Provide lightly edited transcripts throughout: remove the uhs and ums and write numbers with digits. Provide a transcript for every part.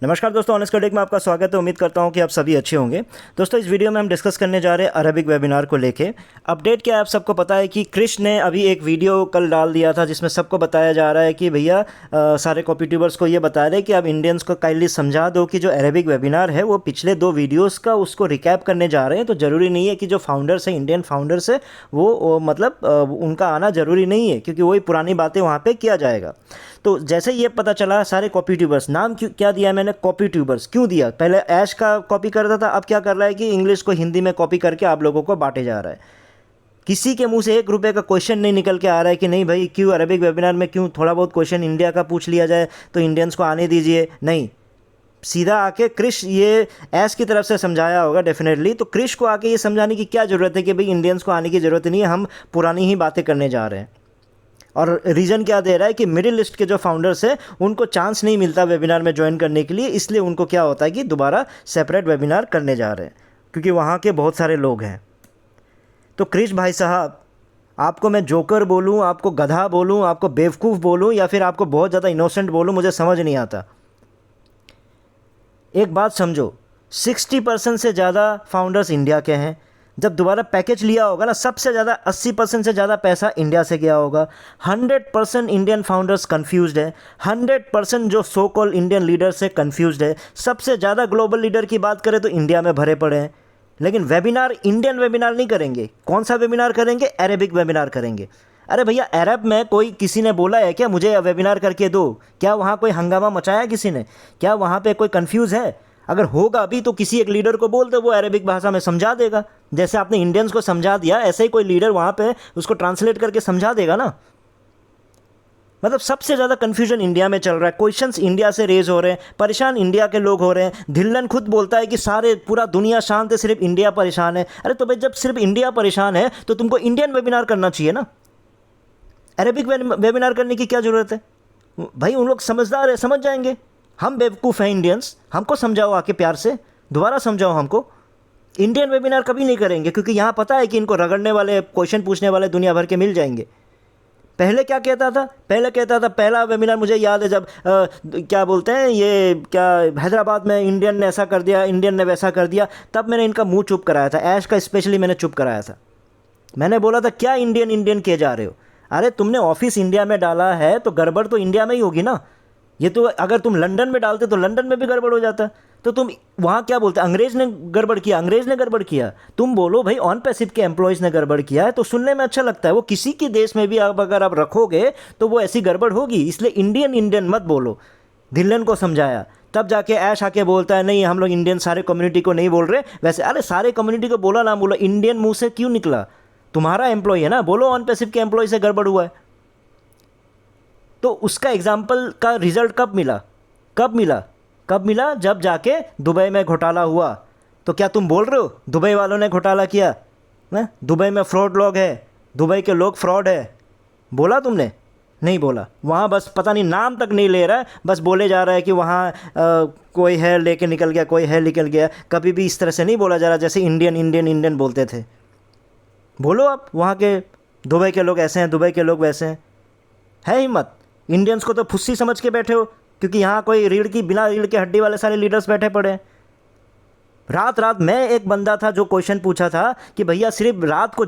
नमस्कार दोस्तों, honest critic में आपका स्वागत है। उम्मीद करता हूं कि आप सभी अच्छे होंगे। दोस्तों, इस वीडियो में हम डिस्कस करने जा रहे हैं अरबिक वेबिनार को लेके। अपडेट क्या है, आप सबको पता है कि कृष ने अभी एक वीडियो कल डाल दिया था जिसमें सबको बताया जा रहा है कि भैया सारे कॉपी ट्यूबर्स को ये बता रहे हैं कि आप इंडियंस को काइंडली समझा दो कि जो अरबिक वेबिनार है वो पिछले 2 वीडियोज़ का उसको रिकैप करने जा रहे हैं। तो ज़रूरी नहीं है कि जो फाउंडर्स हैं, इंडियन फाउंडर्स है, वो मतलब उनका आना ज़रूरी नहीं है, क्योंकि वही पुरानी बातें वहाँ पर किया जाएगा। तो जैसे ये पता चला, सारे कॉपी ट्यूबर्स, नाम क्या दिया है मैंने, कॉपी ट्यूबर्स क्यों दिया? पहले ऐश का कॉपी करता था, अब क्या कर रहा है कि इंग्लिश को हिंदी में कॉपी करके आप लोगों को बांटे जा रहा है। किसी के मुंह से 1 रुपये का क्वेश्चन नहीं निकल के आ रहा है कि नहीं भाई, क्यों अरबिक वेबिनार में क्यों थोड़ा बहुत क्वेश्चन इंडिया का पूछ लिया जाए तो इंडियंस को आने दीजिए। नहीं, सीधा आके कृष ये ऐश की तरफ से समझाया होगा डेफिनेटली। तो कृष को आके ये समझाने की क्या ज़रूरत है कि भाई इंडियंस को आने की ज़रूरत नहीं है, हम पुरानी ही बातें करने जा रहे हैं। और रीज़न क्या दे रहा है कि मिडिल ईस्ट के जो फाउंडर्स हैं उनको चांस नहीं मिलता वेबिनार में ज्वाइन करने के लिए, इसलिए उनको क्या होता है कि दोबारा सेपरेट वेबिनार करने जा रहे हैं, क्योंकि वहाँ के बहुत सारे लोग हैं। तो कृष भाई साहब, आपको मैं जोकर बोलूँ, आपको गधा बोलूँ, आपको बेवकूफ़ बोलूँ, या फिर आपको बहुत ज़्यादा इनोसेंट बोलूँ, मुझे समझ नहीं आता। एक बात समझो, 60% से ज़्यादा फाउंडर्स इंडिया के हैं। जब दोबारा पैकेज लिया होगा ना, सबसे ज़्यादा 80% से ज़्यादा पैसा इंडिया से गया होगा। 100% इंडियन फाउंडर्स कंफ्यूज्ड है। 100% जो सो कॉल इंडियन लीडर्स है कंफ्यूज्ड है। सबसे ज़्यादा ग्लोबल लीडर की बात करें तो इंडिया में भरे पड़े हैं। लेकिन वेबिनार, इंडियन वेबिनार नहीं करेंगे। कौन सा वेबिनार करेंगे? अरेबिक वेबिनार करेंगे। अरे भैया, अरब में कोई किसी ने बोला है क्या मुझे वेबिनार करके दो? क्या वहाँ कोई हंगामा मचाया किसी ने? क्या वहाँ पे कोई कंफ्यूज है? अगर होगा भी तो किसी एक लीडर को बोल दो, वो अरेबिक भाषा में समझा देगा। जैसे आपने इंडियंस को समझा दिया, ऐसे ही कोई लीडर वहाँ पे उसको ट्रांसलेट करके समझा देगा ना। मतलब सबसे ज़्यादा कन्फ्यूजन इंडिया में चल रहा है। क्वेश्चंस इंडिया से रेज हो रहे हैं, परेशान इंडिया के लोग हो रहे हैं। धिल्लन खुद बोलता है कि सारे पूरा दुनिया शांत है, सिर्फ इंडिया परेशान है। अरे तो भाई, जब सिर्फ इंडिया परेशान है तो तुमको इंडियन वेबिनार करना चाहिए ना। अरेबिक वेबिनार करने की क्या ज़रूरत है भाई? उन लोग समझदार है, समझ जाएंगे। हम बेवकूफ़ हैं इंडियंस, हमको समझाओ आके प्यार से, दोबारा समझाओ हमको। इंडियन वेबिनार कभी नहीं करेंगे, क्योंकि यहाँ पता है कि इनको रगड़ने वाले, क्वेश्चन पूछने वाले दुनिया भर के मिल जाएंगे। पहले क्या कहता था? पहला वेबिनार मुझे याद है, जब क्या बोलते हैं ये, क्या हैदराबाद में इंडियन ने ऐसा कर दिया, इंडियन ने वैसा कर दिया, तब मैंने इनका मुंह चुप कराया था। ऐश का स्पेशली मैंने चुप कराया था। मैंने बोला था क्या इंडियन इंडियन किए जा रहे हो? अरे तुमने ऑफिस इंडिया में डाला है तो गड़बड़ तो इंडिया में ही होगी ना। ये तो अगर तुम लंदन में डालते तो लंदन में भी गड़बड़ हो जाता। तो तुम वहाँ क्या बोलते? अंग्रेज़ ने गड़बड़ किया, अंग्रेज़ ने गड़बड़ किया। तुम बोलो भाई ऑन पैसिव के एम्प्लॉयज़ ने गड़बड़ किया है, तो सुनने में अच्छा लगता है। वो किसी के देश में भी अब अगर आप रखोगे तो वो ऐसी गड़बड़ होगी। इसलिए इंडियन इंडियन मत बोलो। धिल्लन को समझाया, तब जाके ऐश आके बोलता है नहीं हम लोग इंडियन सारे कम्युनिटी को नहीं बोल रहे वैसे। अरे सारे कम्युनिटी को बोला ना बोला, इंडियन मुँह से क्यों निकला? तुम्हारा एम्प्लॉय है ना, बोलो ऑन पैसिव के एम्प्लॉय से गड़बड़ हुआ है। तो उसका एग्जाम्पल का रिजल्ट कब मिला? जब जाके दुबई में घोटाला हुआ। तो क्या तुम बोल रहे हो दुबई वालों ने घोटाला किया ना? दुबई में फ्रॉड लोग है, दुबई के लोग फ्रॉड है, बोला तुमने? नहीं बोला। वहाँ बस पता नहीं नाम तक नहीं ले रहा है, बस बोले जा रहा है कि वहाँ कोई है लेके निकल गया, कोई है निकल गया। कभी भी इस तरह से नहीं बोला जा रहा जैसे इंडियन इंडियन इंडियन बोलते थे। बोलो आप वहाँ के दुबई के लोग ऐसे हैं, दुबई के लोग वैसे हैं। है हिम्मत? इंडियंस को तो फुस्सी समझ के बैठे हो, क्योंकि यहाँ कोई रीढ़ की, बिना रीढ़ के हड्डी वाले सारे लीडर्स बैठे पड़े हैं। रात मैं एक बंदा था जो क्वेश्चन पूछा था कि भैया सिर्फ रात को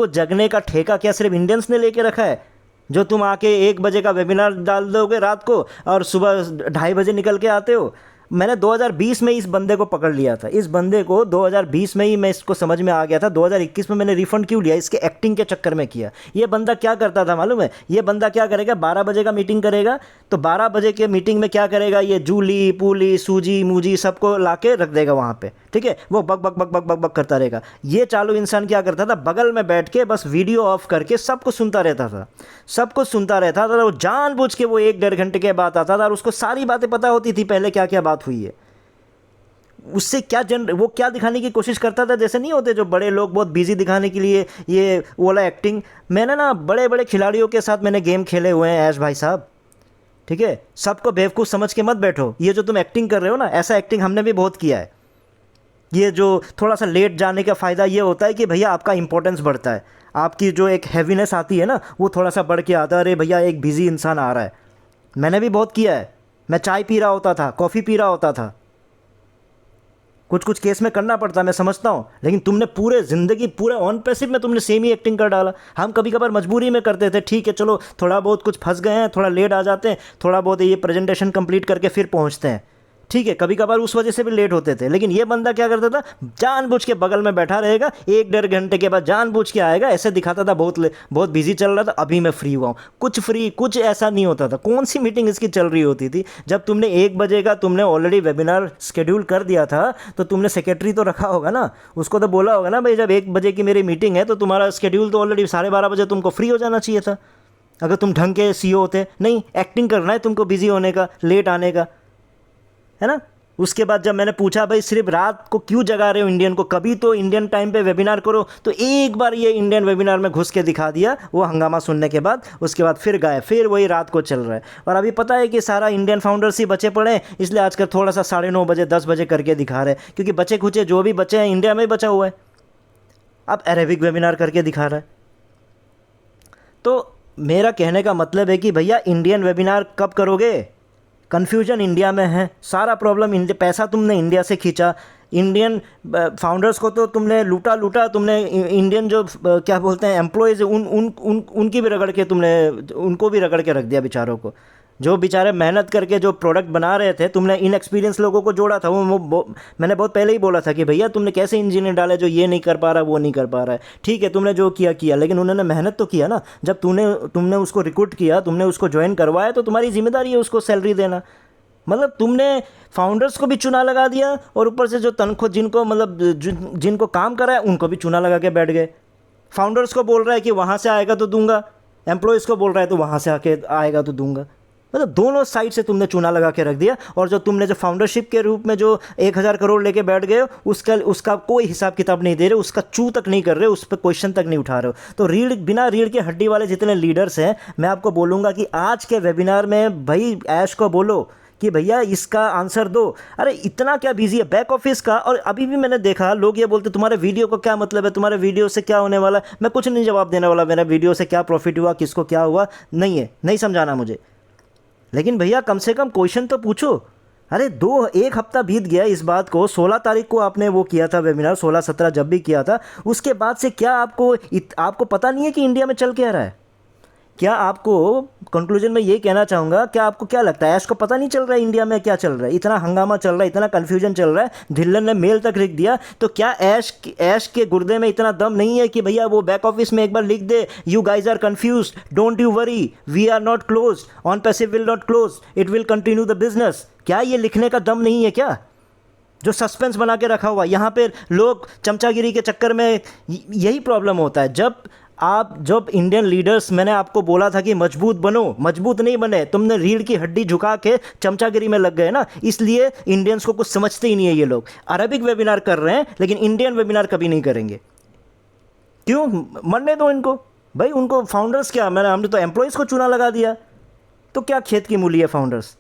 जगने का ठेका क्या सिर्फ इंडियंस ने लेके रखा है? जो तुम आके 1 बजे का वेबिनार डाल दोगे रात को और सुबह 2:30 बजे निकल के आते हो। मैंने 2020 में इस बंदे को पकड़ लिया था। इस बंदे को 2020 में ही मैं इसको समझ में आ गया था। 2021 में मैंने रिफंड क्यों लिया? इसके एक्टिंग के चक्कर में किया। ये बंदा क्या करता था मालूम है? ये बंदा क्या करेगा, 12 बजे का मीटिंग करेगा, तो 12 बजे के मीटिंग में क्या करेगा, ये जूली पूली सूजी मूजी सबको ला के रख देगा वहाँ पे, ठीक है? वो बक बक बक बक बक बक करता रहेगा। ये चालू इंसान क्या करता था, बगल में बैठ के बस वीडियो ऑफ करके सबको सुनता रहता था। वो जानबूझ के वो 1-1.5 घंटे के बाद आता था और उसको सारी बातें पता होती थी पहले क्या क्या बात हुई है। उससे क्या वो क्या दिखाने की कोशिश करता था, जैसे नहीं होते जो बड़े लोग बहुत बिजी दिखाने के लिए ये वाला एक्टिंग। मैंने ना बड़े बड़े खिलाड़ियों के साथ मैंने गेम खेले हुए हैं ऐश भाई साहब, ठीक है? सबको बेवकूफ़ समझ के मत बैठो। ये जो तुम एक्टिंग कर रहे हो ना, ऐसा एक्टिंग हमने भी बहुत किया है। ये जो थोड़ा सा लेट जाने का फ़ायदा ये होता है कि भैया आपका इंपॉर्टेंस बढ़ता है, आपकी जो एक हैवीनेस आती है ना वो थोड़ा सा बढ़ के आता है। अरे भैया एक बिजी इंसान आ रहा है। मैंने भी बहुत किया है, मैं चाय पी रहा होता था, कॉफ़ी पी रहा होता था, कुछ कुछ केस में करना पड़ता, मैं समझता हूँ, लेकिन तुमने पूरे ज़िंदगी पूरे ऑन पैसिव में तुमने सेम ही एक्टिंग कर डाला। हम कभी कभार मजबूरी में करते थे, ठीक है चलो थोड़ा बहुत कुछ फंस गए हैं, थोड़ा लेट आ जाते हैं, थोड़ा बहुत ये प्रेजेंटेशन कंप्लीट करके फिर पहुँचते हैं, ठीक है, कभी कभार उस वजह से भी लेट होते थे। लेकिन ये बंदा क्या करता था, जानबूझ के बगल में बैठा रहेगा, 1-1.5 घंटे के बाद जानबूझ के आएगा, ऐसे दिखाता था बहुत बिजी चल रहा था, अभी मैं फ्री हुआ हूँ। कुछ ऐसा नहीं होता था। कौन सी मीटिंग इसकी चल रही होती थी? जब तुमने 1 बजे का तुमने ऑलरेडी वेबिनार शेड्यूल कर दिया था, तो तुमने सेक्रेटरी तो रखा होगा ना, उसको तो बोला होगा ना भाई जब 1 बजे की मेरी मीटिंग है तो तुम्हारा शेड्यूल तो ऑलरेडी 12:30 बजे तुमको फ्री हो जाना चाहिए था, अगर तुम ढंग के सीईओ होते। नहीं, एक्टिंग करना है तुमको बिजी होने का, लेट आने का, है ना। उसके बाद जब मैंने पूछा भाई सिर्फ रात को क्यों जगा रहे हो इंडियन को, कभी तो इंडियन टाइम पे वेबिनार करो, तो एक बार ये इंडियन वेबिनार में घुस के दिखा दिया वो हंगामा सुनने के बाद। उसके बाद फिर गए, फिर वही रात को चल रहा है। और अभी पता है कि सारा इंडियन फाउंडर्स ही बचे पड़े हैं, इसलिए आजकल थोड़ा सा 9:30 बजे 10 बजे करके दिखा रहे हैं, क्योंकि बचे खुचे जो भी बचे हैं इंडिया में ही बचा हुआ है। अब अरेबिक वेबिनार करके दिखा रहा है। तो मेरा कहने का मतलब है कि भैया इंडियन वेबिनार कब करोगे? कन्फ्यूजन इंडिया में है, सारा प्रॉब्लम इंडिया, पैसा तुमने इंडिया से खींचा, इंडियन फाउंडर्स को तो तुमने लूटा, तुमने इंडियन जो क्या बोलते हैं एम्प्लॉयज़ उनकी भी रगड़ के तुमने उनको भी रगड़ के रख दिया बेचारों को। जो बेचारे मेहनत करके जो प्रोडक्ट बना रहे थे, तुमने इनएक्सपीरियंस लोगों को जोड़ा था। मैंने बहुत पहले ही बोला था कि भैया तुमने कैसे इंजीनियर डाले जो ये नहीं कर पा रहा, वो नहीं कर पा रहा है। ठीक है, तुमने जो किया, लेकिन उन्होंने मेहनत तो किया ना। जब तुमने उसको रिक्रूट किया, तुमने उसको ज्वाइन करवाया, तो तुम्हारी जिम्मेदारी है उसको सैलरी देना। मतलब तुमने फाउंडर्स को भी चुना लगा दिया, और ऊपर से जो तनख्वाह जिनको मतलब जिनको काम करा है उनको भी चुना लगा के बैठ गए। फाउंडर्स को बोल रहा है कि वहाँ से आएगा तो दूंगा, एम्प्लॉयज़ को बोल रहा है तो वहाँ से आके आएगा तो दूंगा। मतलब दोनों साइड से तुमने चूना लगा के रख दिया। और जो तुमने जो फाउंडरशिप के रूप में जो 1000 करोड़ लेके बैठ गए हो, उसका कोई हिसाब किताब नहीं दे रहे, उसका चू तक नहीं कर रहे, उस पर क्वेश्चन तक नहीं उठा रहे हो। तो बिना रीढ़ के हड्डी वाले जितने लीडर्स हैं, मैं आपको बोलूँगा कि आज के वेबिनार में भाई ऐश को बोलो कि भैया इसका आंसर दो। अरे इतना क्या बिजी है बैक ऑफिस का। और अभी भी मैंने देखा लोग ये बोलते तुम्हारे वीडियो को क्या मतलब है, तुम्हारे वीडियो से क्या होने वाला है। मैं कुछ नहीं जवाब देने वाला, मेरा वीडियो से क्या प्रॉफिट हुआ, किसको क्या हुआ, नहीं है, नहीं समझाना मुझे। लेकिन भैया कम से कम क्वेश्चन तो पूछो। अरे 1 हफ्ता बीत गया इस बात को, 16 तारीख को आपने वो किया था वेबिनार, 16-17 जब भी किया था, उसके बाद से क्या आपको पता नहीं है कि इंडिया में चल क्या रहा है? क्या आपको कंक्लूजन में ये कहना चाहूँगा, क्या आपको क्या लगता है ऐश को पता नहीं चल रहा है इंडिया में क्या चल रहा है? इतना हंगामा चल रहा है, इतना कन्फ्यूजन चल रहा है, धिल्लन ने मेल तक लिख दिया। तो क्या ऐश के गुर्दे में इतना दम नहीं है कि भैया वो बैक ऑफिस में एक बार लिख दे, you guys are confuse, don't you worry, we are not close, on passive will not close, it will continue the business. क्या ये लिखने का दम नहीं है क्या? जो सस्पेंस बना के रखा हुआ। यहाँ पे लोग चमचागिरी के चक्कर में, यही प्रॉब्लम होता है। जब इंडियन लीडर्स, मैंने आपको बोला था कि मजबूत बनो, मजबूत नहीं बने, तुमने रीढ़ की हड्डी झुका के चमचागिरी में लग गए ना, इसलिए इंडियंस को कुछ समझते ही नहीं है ये लोग। अरबिक वेबिनार कर रहे हैं लेकिन इंडियन वेबिनार कभी नहीं करेंगे। क्यों? मरने दो इनको भाई। उनको फाउंडर्स क्या, हमने तो एम्प्लॉयज़ को चूना लगा दिया, तो क्या खेत की मूली है फाउंडर्स?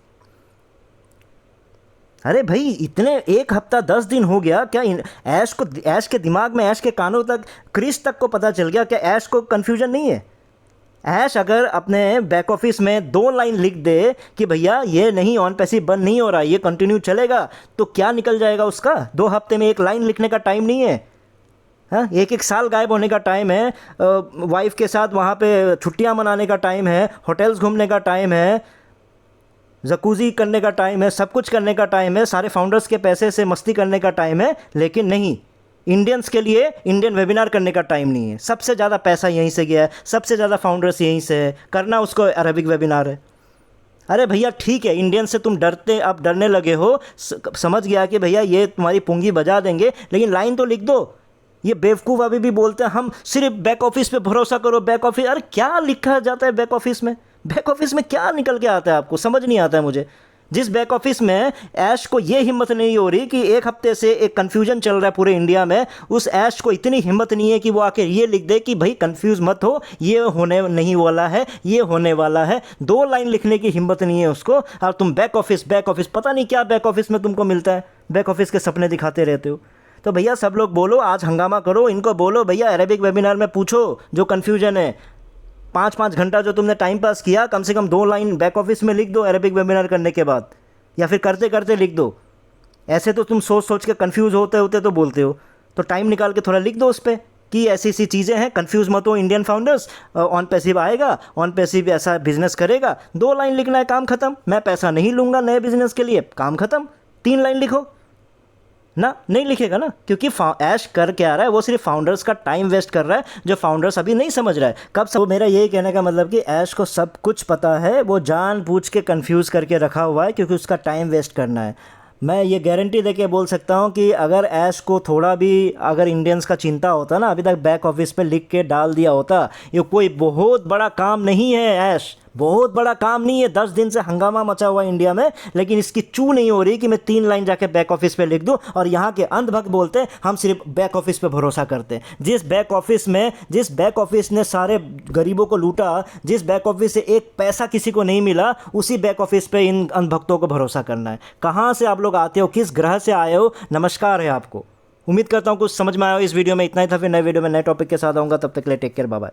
अरे भाई इतने 1 हफ्ता 10 दिन हो गया, क्या ऐश के दिमाग में, ऐश के कानों तक, क्रिस तक को पता चल गया? क्या ऐश को कन्फ्यूजन नहीं है? ऐश अगर अपने बैक ऑफिस में 2 लाइन लिख दे कि भैया ये नहीं, ऑन पैसिव बंद नहीं हो रहा, ये कंटिन्यू चलेगा, तो क्या निकल जाएगा उसका? 2 हफ्ते में 1 लाइन लिखने का टाइम नहीं है। हाँ, 1 साल गायब होने का टाइम है, वाइफ के साथ वहाँ पे छुट्टियाँ मनाने का टाइम है, होटल्स घूमने का टाइम है, जकूज़ी करने का टाइम है, सब कुछ करने का टाइम है, सारे फाउंडर्स के पैसे से मस्ती करने का टाइम है। लेकिन नहीं, इंडियंस के लिए इंडियन वेबिनार करने का टाइम नहीं है। सबसे ज़्यादा पैसा यहीं से गया है, सबसे ज़्यादा फाउंडर्स यहीं से है, करना उसको अरबिक वेबिनार है। अरे भैया ठीक है, इंडियन से तुम आप डरने लगे हो, समझ गया कि भैया ये तुम्हारी पुंगी बजा देंगे, लेकिन लाइन तो लिख दो। ये बेवकूफ़ अभी भी बोलते हैं हम सिर्फ बैक ऑफिस पे भरोसा करो, बैक ऑफिस। अरे क्या लिखा जाता है बैक ऑफिस में? बैक ऑफिस में क्या निकल के आता है आपको, समझ नहीं आता है मुझे। जिस बैक ऑफिस में ऐश को ये हिम्मत नहीं हो रही कि 1 हफ्ते से एक कन्फ्यूजन चल रहा है पूरे इंडिया में, उस ऐश को इतनी हिम्मत नहीं है कि वो आके ये लिख दे कि भाई कंफ्यूज मत हो, ये होने नहीं वाला है, ये होने वाला है। 2 लाइन लिखने की हिम्मत नहीं है उसको, और तुम बैक ऑफिस, पता नहीं क्या बैक ऑफिस में तुमको मिलता है, बैक ऑफिस के सपने दिखाते रहते हो। तो भैया सब लोग बोलो, आज हंगामा करो, इनको बोलो भैया अरेबिक वेबिनार में पूछो जो कन्फ्यूजन है। 5-5 घंटा जो तुमने टाइम पास किया, कम से कम 2 लाइन बैक ऑफिस में लिख दो अरेबिक वेबिनार करने के बाद, या फिर करते करते लिख दो। ऐसे तो तुम सोच सोच के कन्फ्यूज़ होते होते तो बोलते हो, तो टाइम निकाल के थोड़ा लिख दो उस पर कि ऐसी ऐसी चीज़ें हैं, कन्फ्यूज़ मत हो इंडियन फाउंडर्स, ऑन पैसिव आएगा, ऑन पैसिव ऐसा बिजनेस करेगा। 2 लाइन लिखना है, काम खत्म। मैं पैसा नहीं लूँगा नए बिजनेस के लिए, काम खत्म। 3 लाइन लिखो ना, नहीं लिखेगा ना, क्योंकि ऐश कर क्या रहा है, वो सिर्फ फाउंडर्स का टाइम वेस्ट कर रहा है, जो फाउंडर्स अभी नहीं समझ रहा है। कब सब, मेरा यही कहने का मतलब कि ऐश को सब कुछ पता है, वो जानबूझ के कंफ्यूज करके रखा हुआ है क्योंकि उसका टाइम वेस्ट करना है। मैं ये गारंटी दे के बोल सकता हूँ कि अगर ऐश को थोड़ा भी अगर इंडियंस का चिंता होता ना, अभी तक बैक ऑफिस पे लिख के डाल दिया होता। ये कोई बहुत बड़ा काम नहीं है ऐश, बहुत बड़ा काम नहीं है। 10 दिन से हंगामा मचा हुआ इंडिया में, लेकिन इसकी चू नहीं हो रही कि मैं 3 लाइन जाके बैक ऑफिस पे लिख दूं। और यहाँ के अंधभक्त बोलते हैं हम सिर्फ बैक ऑफिस पे भरोसा करते हैं। जिस बैक ऑफिस ने सारे गरीबों को लूटा, जिस बैक ऑफिस से एक पैसा किसी को नहीं मिला, उसी बैक ऑफिस पे इन अंधभक्तों को भरोसा करना है। कहाँ से आप लोग आते हो, किस ग्रह से आए हो, नमस्कार है आपको। उम्मीद करता हूँ कुछ समझ में आया हो इस वीडियो में। इतना ही था, फिर नए वीडियो में नए टॉपिक के साथ आऊँगा। तब तक के लिए टेक केयर, बाय बाय।